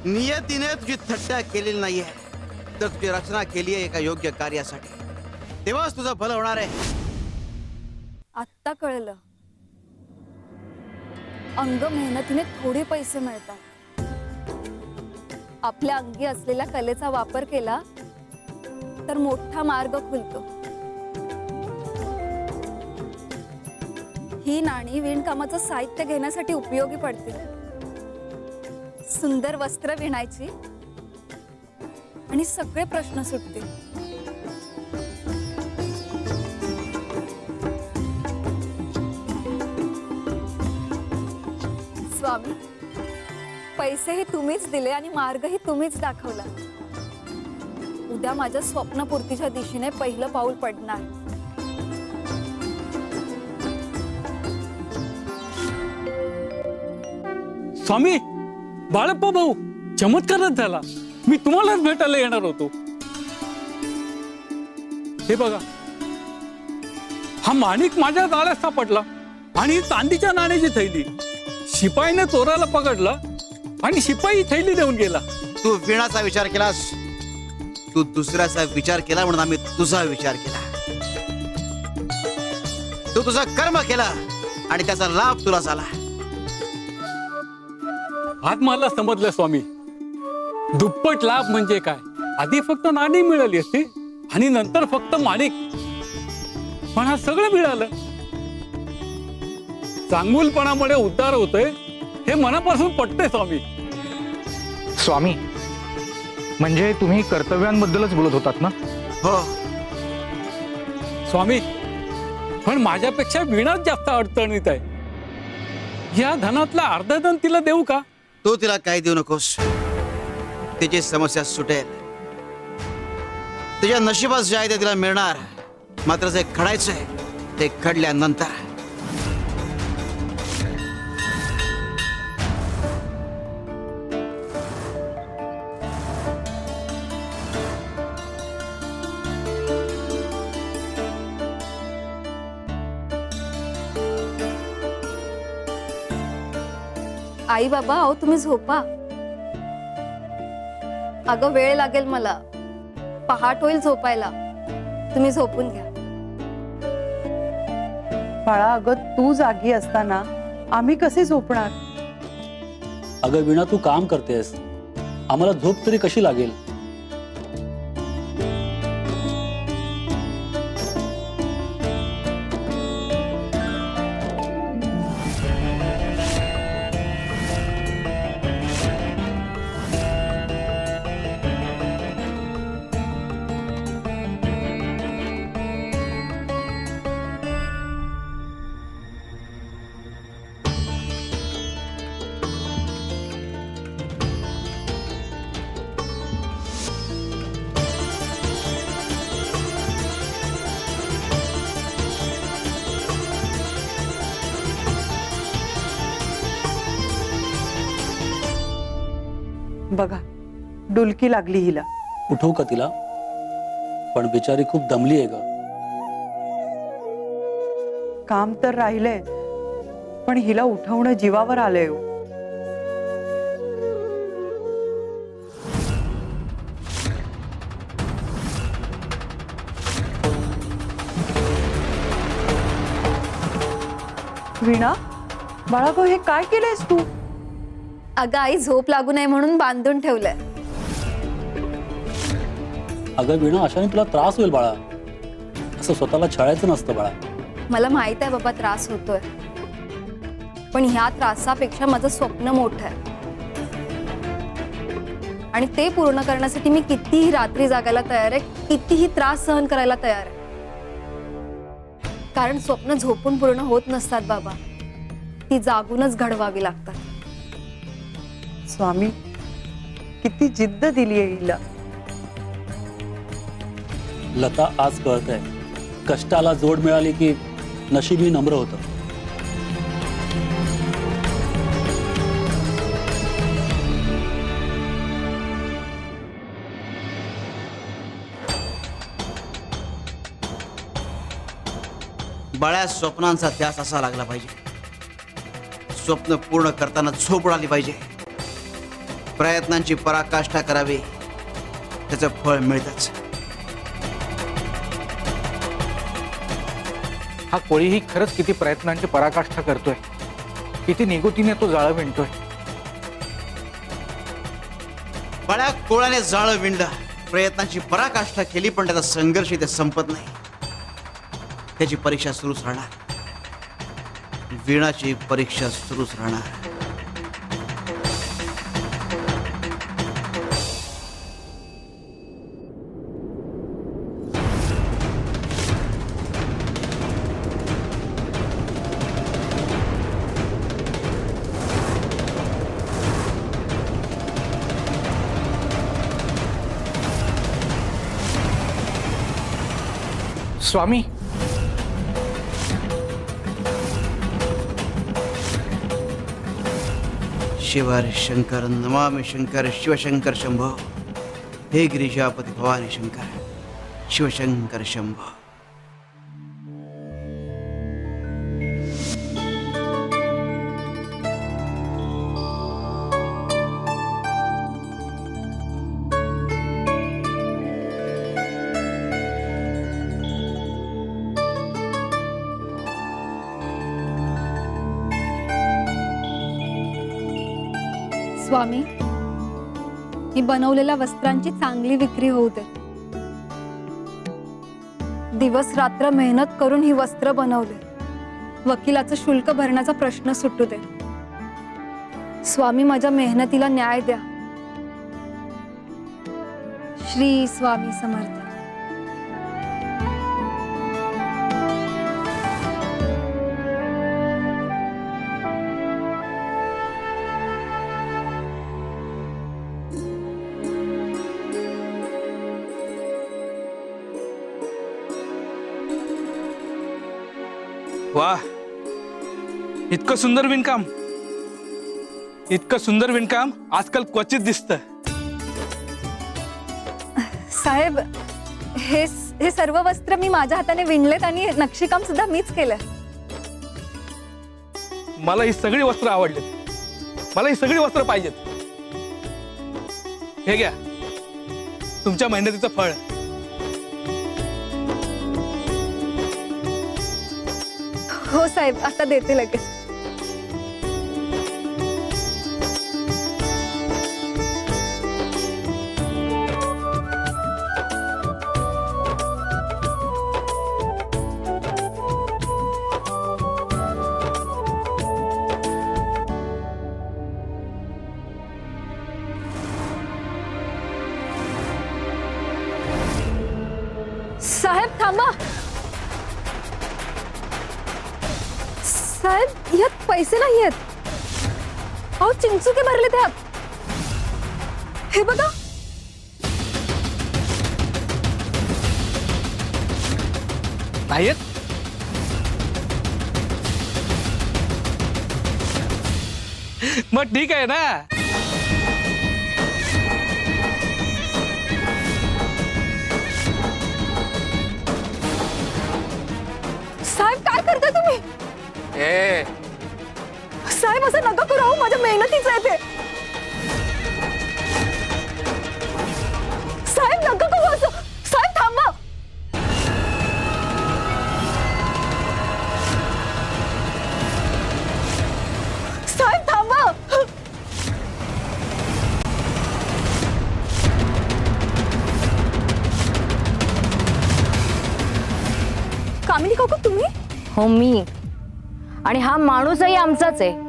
नियतीने तुझी थट्टा केलेली नाहीये, तर तुझी रचना केली आहे एका योग्य कार्यासाठी. तेव्हाच तुझं भलं होणार आहे. आत्ता कळलं, अंग मेहनतीने थोडे पैसे मिळतात. आपल्या अंगी असलेल्या कलेचा वापर केला तर मोठा मार्ग खुलतो. ही नाणी विणकामाचं साहित्य घेण्यासाठी उपयोगी पडतील. सुंदर वस्त्र विणायची आणि सगळे प्रश्न सुटतील. स्वामी, पैसेही तुम्हीच दिले आणि मार्गही तुम्हीच दाखवला. उद्या माझ्या स्वप्नपूर्तीच्या दिशेने पहिलं पाऊल पडणार. स्वामी, बाळप्पा भाऊ, चमत्कारच झाला. मी तुम्हालाच भेटायला येणार होतो. हे बघा, हा माणिक माझ्या जाळ्यात सापडला आणि चांदीच्या नाण्याची थैली. शिपाईने चोराला पकडला आणि शिपाई थैली देऊन गेला. तू वीणाचा विचार केलास, तू दुसऱ्याचा विचार केला म्हणून आम्ही तुझा विचार केला. तू तुझा कर्म केला आणि त्याचा लाभ तुला झाला. आज मला समजलं स्वामी, दुप्पट लाभ म्हणजे काय. आधी फक्त नाणी मिळाली असती आणि नंतर फक्त माणिक, पण हा सगळं मिळालं. चांगुलपणामुळे उद्धार होतोय हे मनापासून पटतंय स्वामी. स्वामी, म्हणजे तुम्ही कर्तव्यांबद्दलच बोलत होतात ना? हो स्वामी, पण माझ्यापेक्षा वीणाच जास्त अडचणीत आहे. या धनातला अर्धा धन तिला देऊ का? तू तिला काही देऊ नकोस. तिची समस्या सुटेल. तुझ्या नशिबात जे आहे ते तिला मिळणार. मात्र जे घडायचंय ते घडल्यानंतर. आई बाबा, अहो तुम्ही झोपा. अगं वेळ लागेल मला, पहाट होईल झोपायला. तुम्ही झोपून घ्या. बाळा, अगं तू जागी असताना आम्ही कसे झोपणार? अगं वीणा, तू काम करतेस, आम्हाला झोप तरी कशी लागेल? बघा, डुलकी लागली हिला. उठवू का तिला? पण बिचारी खूप दमली आहे ग. काम तर राहिलंय, पण हिला उठवणं जीवावर आलंय. वीणा, बाळा गो, हे काय केलंयस तू? अगं आई, झोप लागू नये म्हणून बांधून ठेवलंय. अगं वीणा, अशाने तुला त्रास होईल बाळा. असं स्वतःला छळायचं नसतं बाळा. मला माहित आहे बाबा, त्रास होतोय, पण ह्या त्रासापेक्षा माझं स्वप्न मोठं आहे आणि ते पूर्ण करण्यासाठी मी कितीही रात्री जागायला तयार आहे, कितीही त्रास सहन करायला तयार आहे. कारण स्वप्न झोपून पूर्ण होत नसतात बाबा, ती जागूनच घडवावी लागतात. स्वामी, किती जिद्द दिली आहे हिला. लता, आज कळतंय, कष्टाला जोड मिळाली की नशीबही नम्र होतं. बळ्या स्वप्नांचा ध्यास असा लागला पाहिजे. स्वप्न पूर्ण करताना झोप उडाली पाहिजे. प्रयत्नांची पराकाष्ठा करावी, त्याचं फळ मिळतच. हा कोळीही खरंच किती प्रयत्नांची पराकाष्ठा करतोय, किती निगुतीने तो जाळं विणतोय. बळ्या कोळ्याने जाळं विणलं, प्रयत्नांची पराकाष्ठा केली, पण त्याचा संघर्ष इथे संपत नाही. त्याची परीक्षा सुरूच राहणार. वीणाची परीक्षा सुरूच राहणार. स्वामी, शिव हरी शंकर नमामि शंकर शिवशंकर शंभो. हे गिरिजापती भवानी शंकर शिवशंकर शंभो. स्वामी, मी बनवलेल्या वस्त्रांची चांगली विक्री होऊ दे. दिवस रात्र मेहनत करून ही वस्त्र बनवले. वकिलाचं शुल्क भरण्याचा प्रश्न सुटू दे. स्वामी, माझ्या मेहनतीला न्याय द्या. श्री स्वामी समर्थ. वाह, इतकं सुंदर विणकाम, इतकं सुंदर विणकाम आजकाल क्वचित दिसतं. साहेब, हे सर्व वस्त्र मी माझ्या हाताने विणलेत आणि नक्षीकाम सुद्धा मीच केलंय. मला ही सगळी वस्त्र आवडलीत. मला ही सगळी वस्त्र पाहिजेत. हे घ्या तुमच्या मेहनतीचं फळ. हो साहेब, आता देते लगेच. साहेब थांबा. साहेब, यात पैसे नाही आहेत. अहो, चिंचुके भरले त्यात. हे बघा. नाहीत? मग ठीक आहे ना. साहेब, काय करता तुम्ही? साहेब, असं नका करू. माझ्या मेहनतीचं आहे ते. साहेब, नका करू असं. साहेब, थांबा. साहेब, थांबा. कामिनी काकू, तुम्ही? हो, मी. आणि हा माणूसही आमचाच आहे.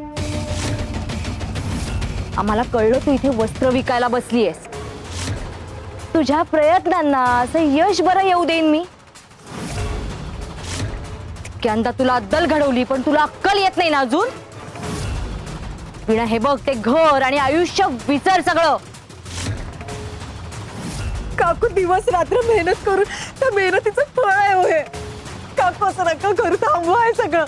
आम्हाला कळलं तू इथे वस्त्र विकायला बसलीयस. तुझ्या प्रयत्नांना असं यश बरं येऊ देईन मी. तितक्यांदा तुला अद्दल घडवली, पण तुला अक्कल येत नाही ना अजून. विणा, हे बघ, ते घर आणि आयुष्य विसर सगळं. काकू, दिवस रात्र मेहनत करून त्या मेहनतीचं फळ आहे हो हे. काकू, असं नका करू. थांबवा हे सगळं.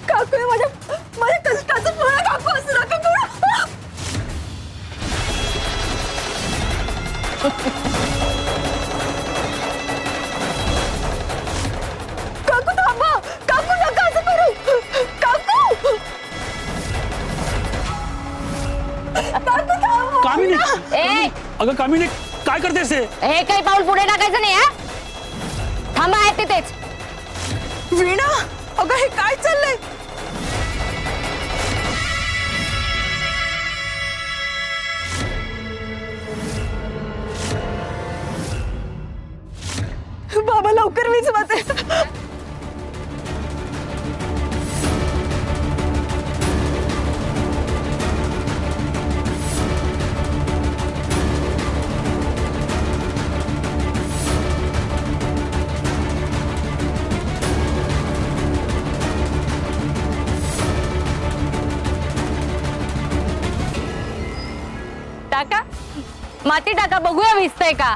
काकू, हे माझ्या कष्टाचं फळ आहे. काकू, असं नका करू. काकू, थांबा. काकू, नका असं करू. काकू, काकू, थांबा. कामिनी, ए, अगं कामिनी, काय करतेस हे? हे काही पाऊल पुढे टाकायचं नाही. हा, थांबा आहे तिथेच. वीणा, अगं हे काय चाललंय? बाबा, लवकर विझवते. टाका, माती टाका, बघूया भिजतंय का.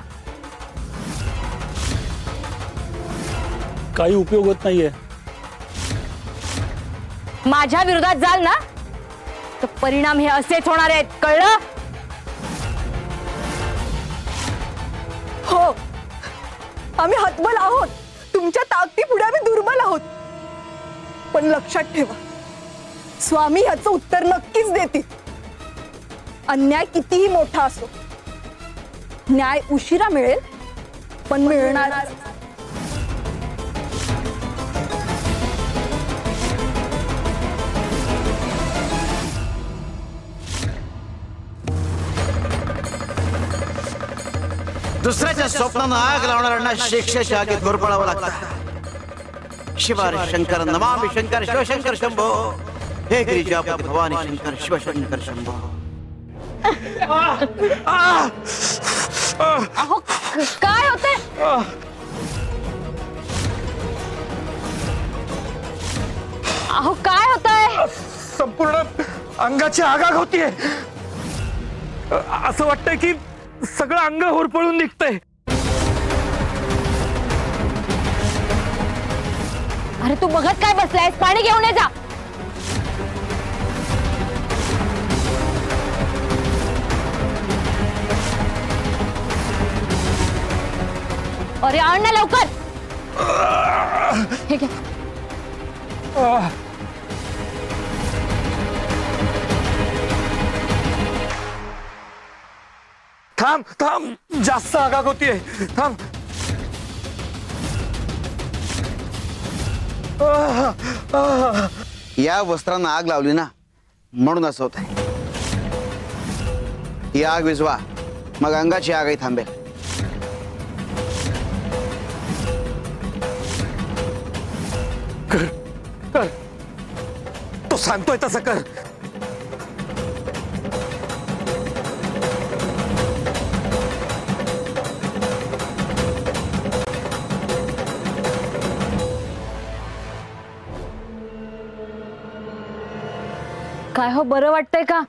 काही उपयोग होत नाहीये. माझ्या विरोधात जाल ना तर परिणाम हे असेच होणार आहेत, कळलं? हो, आम्ही हतबल आहोत. तुमच्या ताकदीपुढे आम्ही दुर्बल आहोत. पण लक्षात ठेवा, स्वामी ह्याचं उत्तर नक्कीच देतील. अन्याय कितीही मोठा असो, न्याय उशिरा मिळेल पण मिळणार. दुसऱ्याच्या स्वप्नानं आग लावणाऱ्यांना शिक्षेच्या आगीत घोरपडावं लागतं. शिवार शंकर नमामि शंकर शिवशंकर शंभो, हे गिरिजापती भवानी शंकर शिवशंकर शंभो. अहो काय होतंय? अहो काय होतंय? संपूर्ण अंगाची आगाग होतीये. असं वाटतंय की सगळं अंग होरपळून निघतंय. अरे तू बघत काय बसलायस? पाणी घेऊन ये जा. अरे आण ना लवकर. हे घे. थांब थांब, जास्त आगाग होतीये. थांब. या वस्त्रांना आग लावली ना, म्हणून असं होत आहे. ही आग विझवा, मग अंगाची आगही थांबेल. कर कर, तो सांगतोय तसं कर. काय हो, बरं वाटतंय का?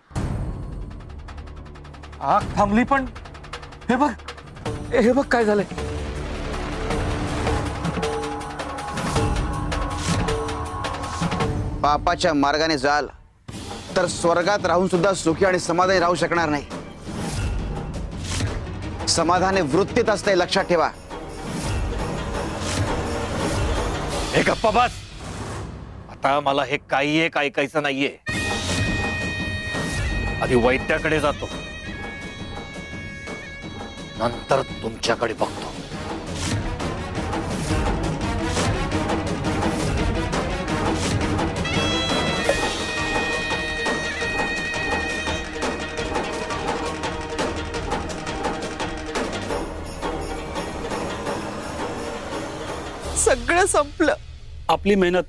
आग थांबली, पण हे बघ, हे बघ काय झालंय. पापाच्या मार्गाने जाल तर स्वर्गात राहून सुद्धा सुखी आणि समाधानी राहू शकणार नाही. समाधाने वृत्तीत असते, लक्षात ठेवा. हे गप्पा बस. आता मला हे काही एक ऐकायचं नाहीये. आधी वैद्याकडे जातो, नंतर तुमच्याकडे बघतो. सगळं संपलं. आपली मेहनत,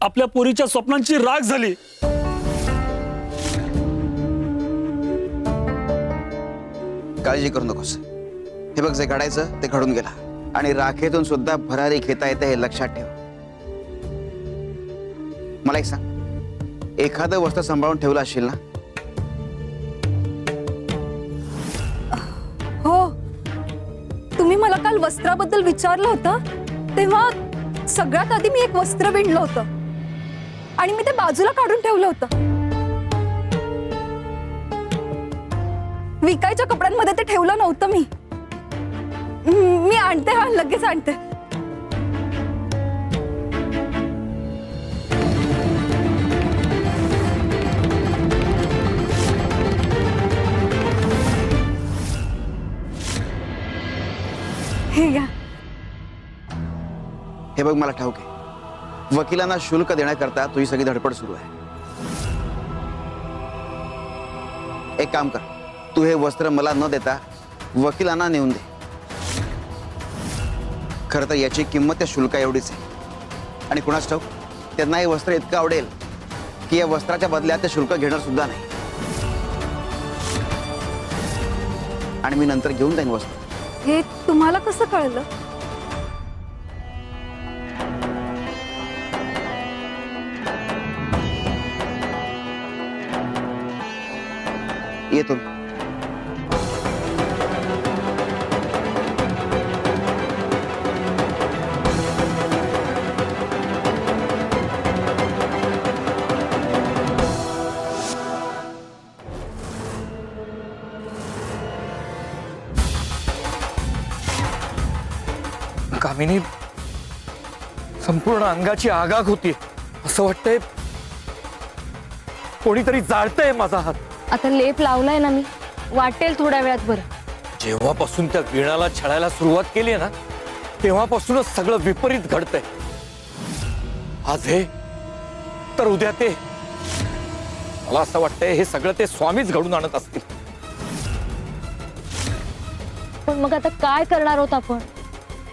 आपल्या पोरीच्या स्वप्नांची राख झाली. काळजी करू नकोस. हे बघ, जे घडायचं ते घडून गेला आणि राखेतून सुद्धा भरारी घेता येते, हे लक्षात ठेव. मला एक सांग, एखादं वस्त्र सांभाळून ठेवलं असशील ना? हो, तुम्ही मला काल वस्त्राबद्दल विचारलं होतं तेव्हा सगळ्यात आधी मी एक वस्त्र विणलं होतं आणि मी ते बाजूला काढून ठेवलं होतं. विकायच्या कपड्यांमध्ये ते ठेवलं नव्हतं. मी आणते, हा लगेच आणते. हे घ्या. हे बघ, मला ठाऊक आहे, वकिलांना शुल्क देण्याकरता तुझी सगळी धडपड सुरू आहे. एक काम कर, तू हे वस्त्र मला न देता वकिलांना नेऊन दे. खरं तर याची किंमत त्या शुल्का एवढीच आहे आणि कुणास ठाऊक त्यांना हे वस्त्र इतकं आवडेल की या वस्त्राच्या बदल्यात ते शुल्क घेणार सुद्धा नाही. आणि मी नंतर घेऊन जाईन वस्त्र. हे तुम्हाला कसं कळलं? येतो. कामिनी, संपूर्ण अंगाची आगाग होती. असं वाटतंय कोणीतरी जाळतंय माझा हात. आता लेप लावलाय ना मी, वाटेल थोड्या वेळात बरं. जेव्हापासून त्या वीणाला छळायला सुरुवात केली ना, तेव्हापासूनच सगळं विपरीत घडतंय. आज हे तर उद्या ते. मला असं वाटतंय हे सगळं ते स्वामीच घडून आणत असतील. पण मग आता काय करणार आहोत आपण?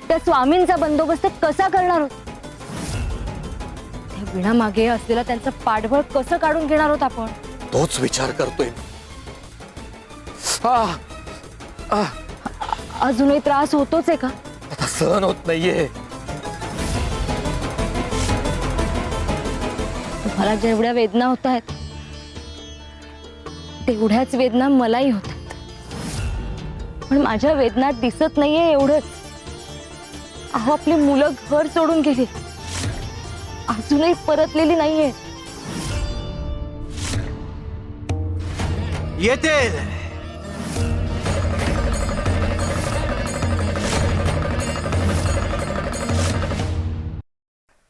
त्या स्वामींचा बंदोबस्त कसा करणार आहोत? त्या वीणा मागे असलेला त्यांचं पाठबळ कसं काढून घेणार आहोत आपण? तोच विचार करतोय. अजूनही त्रास होतोच आहे का? आता सहन होत नाहीये. तुम्हाला जेवढ्या वेदना होत आहेत तेवढ्याच वेदना मलाही होत आहेत. पण माझ्या वेदना दिसत नाहीये एवढंच. अहो, आपली मुलं घर सोडून गेली, अजूनही परतलेली नाहीये. येते.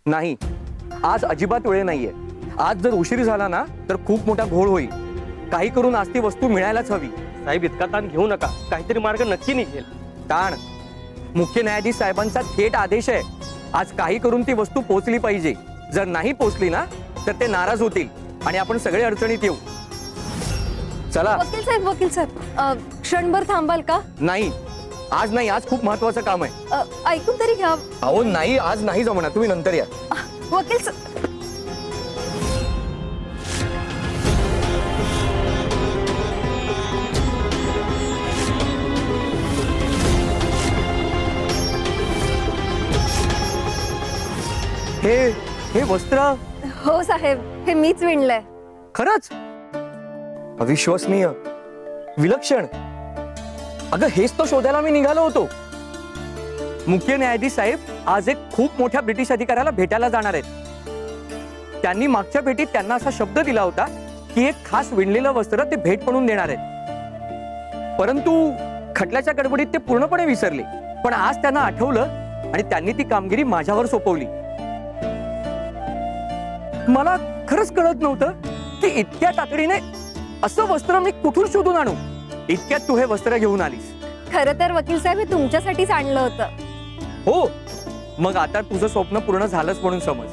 नाही, आज अजिबात वेळ नाहीये. आज जर उशीर झाला ना तर खूप मोठा घोळ होईल. काही करून आज ती वस्तू मिळायलाच हवी. साहेब, इतका ताण घेऊ नका, काहीतरी मार्ग नक्की निघेल. ताण? मुख्य न्यायाधीश साहेबांचा थेट आदेश आहे. आज काही करून ती वस्तू पोहोचली पाहिजे. जर नाही पोहोचली ना तर ते नाराज होतील आणि आपण सगळे अडचणीत येऊ. चला. वकील साहेब, क्षणभर थांबाल का? नाही, आज नाही. आज खूप महत्वाचं काम आहे. ऐकून तरी घ्या. अहो नाही, आज नाही जमणार. तुम्ही नंतर या. वकील हे वस्त्र? हो साहेब, हे मीच विणलंय. खरंच? अविश्वसनीय, विलक्षण. अगं, हेच तो शोधायला मी निघालो होतो. मुख्य न्यायाधीश साहेब आज एक खूप मोठ्या ब्रिटिश अधिकाऱ्याला भेटायला जाणार आहेत. त्यांनी मागच्या भेटीत त्यांना असा शब्द दिला होता की एक खास विणलेलं वस्त्र ते भेट म्हणून देणार आहेत. परंतु खटल्याच्या गडबडीत ते पूर्णपणे विसरले. पण आज त्यांना आठवलं आणि त्यांनी ती कामगिरी माझ्यावर सोपवली. मला खरंच कळत नव्हतं की इतक्या तातडीने असं वस्त्र मी कुठून शोधून आणू. इतक्यात तू हे वस्त्र घेऊन आलीस. खरं तर वकील साहेब, हे तुमच्यासाठीच आणलं होतं. हो, मग आता तुझं स्वप्न पूर्ण झालंच म्हणून समज.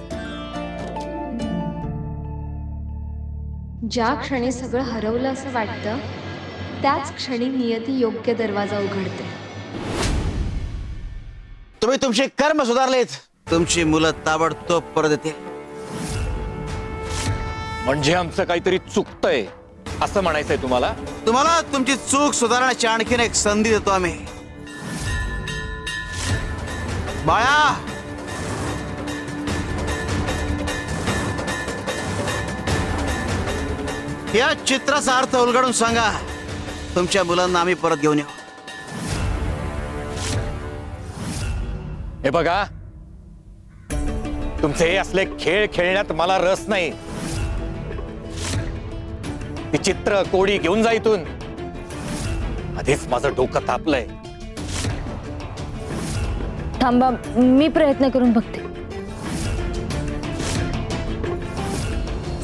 ज्या क्षणी सगळं हरवलं असं वाटतं त्याच क्षणी नियती योग्य दरवाजा उघडते. तुम्ही तुमचे कर्म सुधारलेत. तुमची मुलं ताबडतोब परत येतील. म्हणजे आमचं काहीतरी चुकतंय असं म्हणायचंय तुम्हाला? तुम्हाला तुमची चूक सुधारण्याची आणखीन एक संधी देतो आम्ही. बाळा, या चित्राचा अर्थ उलगडून सांगा. तुमच्या मुलांना आम्ही परत घेऊन येऊ. हे बघा, तुमचे हे असले खेळ खेळण्यात मला रस नाही. ती चित्र कोडी घेऊन जा इथून. आधीच माझं डोकं तापलंय. थांबा, मी प्रयत्न करून बघते.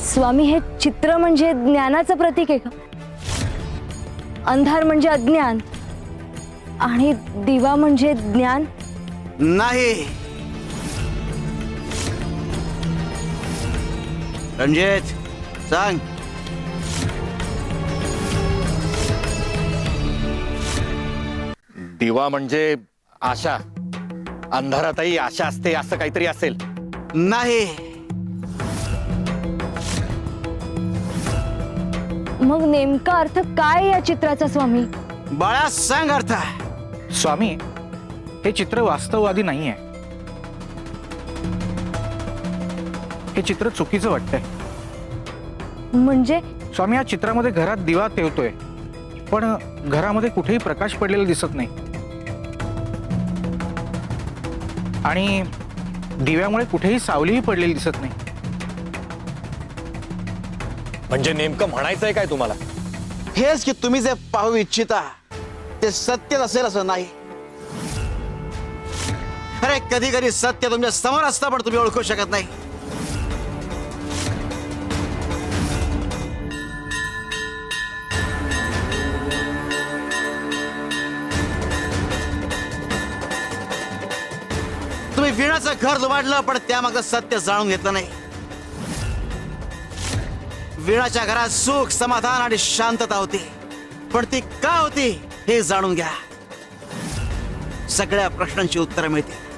स्वामी, हे चित्र म्हणजे ज्ञानाचं प्रतीक आहे का? अंधार म्हणजे अज्ञान आणि दिवा म्हणजे ज्ञान? नाही. रणजित, सांग. दिवा म्हणजे आशा, अंधारातही आशा असते असं काहीतरी असेल. नाही. मग नेमका अर्थ काय या चित्राचा स्वामी? बाळा, सांग अर्थ. स्वामी, हे चित्र वास्तववादी नाहीये. हे चित्र चुकीचं वाटतंय. म्हणजे? स्वामी, या चित्रामध्ये घरात दिवा तेवतोय, पण घरामध्ये कुठेही प्रकाश पडलेला दिसत नाही. आणि दिव्यामुळे कुठेही सावलीही पडलेली दिसत नाही. म्हणजे नेमकं म्हणायचंय काय तुम्हाला? हेच की तुम्ही जे पाहू इच्छिता ते सत्य असेल असं नाही. अरे अरे कधी कधी सत्य तुमच्या समोर असतं पण तुम्ही ओळखू शकत नाही. तुम्ही वीणाचं घर लुबाडलं पण त्यामागचं सत्य जाणून घेतलं नाही. वीणाच्या घरात सुख समाधान आणि शांतता होती, पण ती का होती हे जाणून घ्या. सगळ्या प्रश्नांची उत्तरं मिळतील.